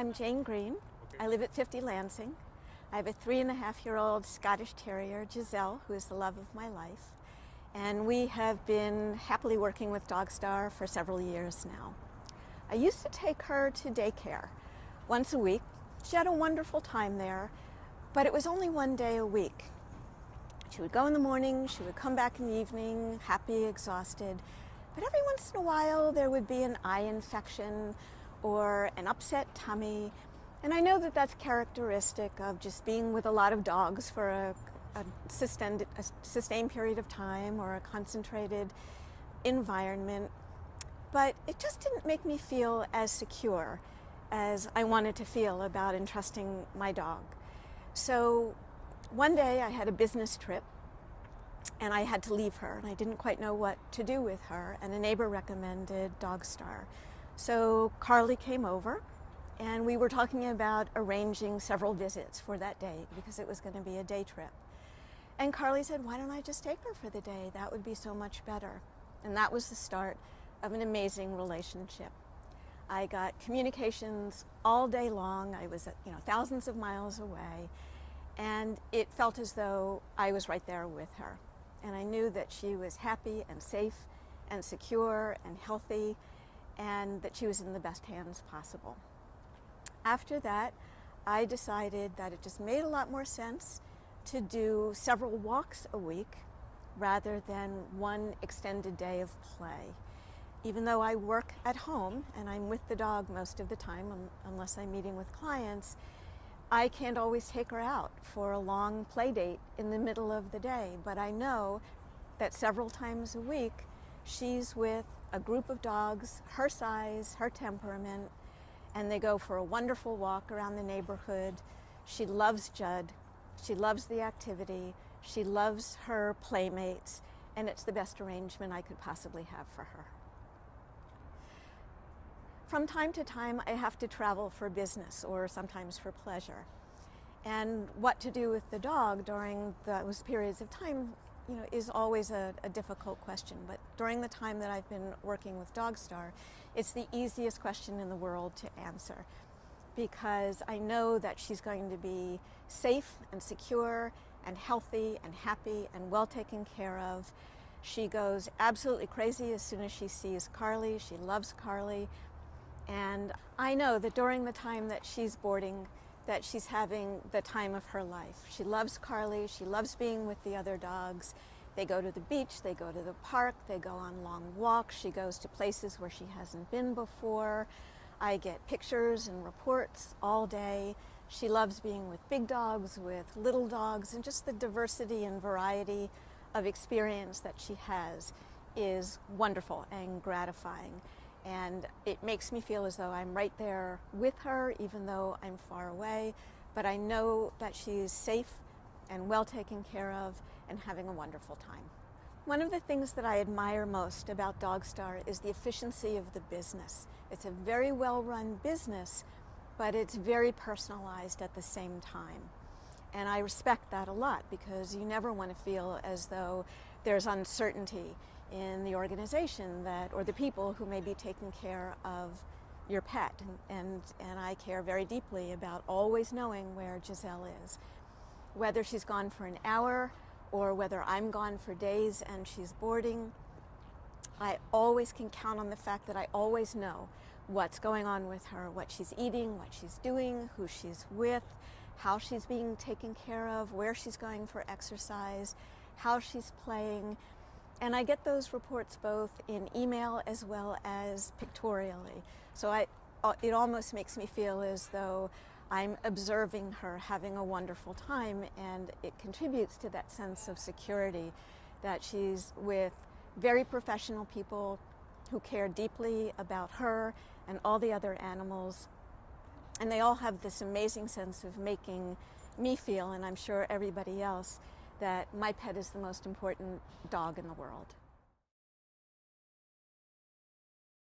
I'm Jane Green. I live at 50 Lansing. I have a 3.5-year-old Scottish Terrier, Giselle, who is the love of my life. And we have been happily working with Dogstar for several years now. I used to take her to daycare once a week. She had a wonderful time there, but it was only one day a week. She would go in the morning, she would come back in the evening, happy, exhausted. But every once in a while there would be an eye infection or an upset tummy. And I know that that's characteristic of just being with a lot of dogs for a sustained period of time or a concentrated environment. But it just didn't make me feel as secure as I wanted to feel about entrusting my dog. So one day I had a business trip and I had to leave her, and I didn't quite know what to do with her, and a neighbor recommended Dogstar. So Carly came over, and we were talking about arranging several visits for that day because it was going to be a day trip. And Carly said, "Why don't I just take her for the day? That would be so much better." And that was the start of an amazing relationship. I got communications all day long. I was, thousands of miles away, and it felt as though I was right there with her. And I knew that she was happy and safe and secure and healthy, and that she was in the best hands possible. After that, I decided that it just made a lot more sense to do several walks a week rather than one extended day of play. Even though I work at home and I'm with the dog most of the time, unless I'm meeting with clients, I can't always take her out for a long play date in the middle of the day. But I know that several times a week, she's with a group of dogs, her size, her temperament, and they go for a wonderful walk around the neighborhood. She loves Judd. She loves the activity. She loves her playmates, and it's the best arrangement I could possibly have for her. From time to time, I have to travel for business or sometimes for pleasure. And what to do with the dog during those periods of time, is always a difficult question. But during the time that I've been working with Dogstar, it's the easiest question in the world to answer, because I know that she's going to be safe and secure and healthy and happy and well taken care of. She goes absolutely crazy as soon as she sees Carly. She loves Carly. And I know that during the time that she's boarding, that she's having the time of her life. She loves Carly. She loves being with the other dogs. They go to the beach. They go to the park. They go on long walks. She goes to places where she hasn't been before. I get pictures and reports all day. She loves being with big dogs, with little dogs, and just the diversity and variety of experience that she has is wonderful and gratifying. And it makes me feel as though I'm right there with her, even though I'm far away. But I know that she's safe and well taken care of and having a wonderful time. One of the things that I admire most about Dogstar is the efficiency of the business. It's a very well-run business, but it's very personalized at the same time. And I respect that a lot, because you never want to feel as though there's uncertainty in the organization or the people who may be taking care of your pet. And I care very deeply about always knowing where Giselle is. Whether she's gone for an hour or whether I'm gone for days and she's boarding, I always can count on the fact that I always know what's going on with her, what she's eating, what she's doing, who she's with, how she's being taken care of, where she's going for exercise, how she's playing. And I get those reports both in email as well as pictorially. So it almost makes me feel as though I'm observing her having a wonderful time, and it contributes to that sense of security that she's with very professional people who care deeply about her and all the other animals. And they all have this amazing sense of making me feel, and I'm sure everybody else, that my pet is the most important dog in the world.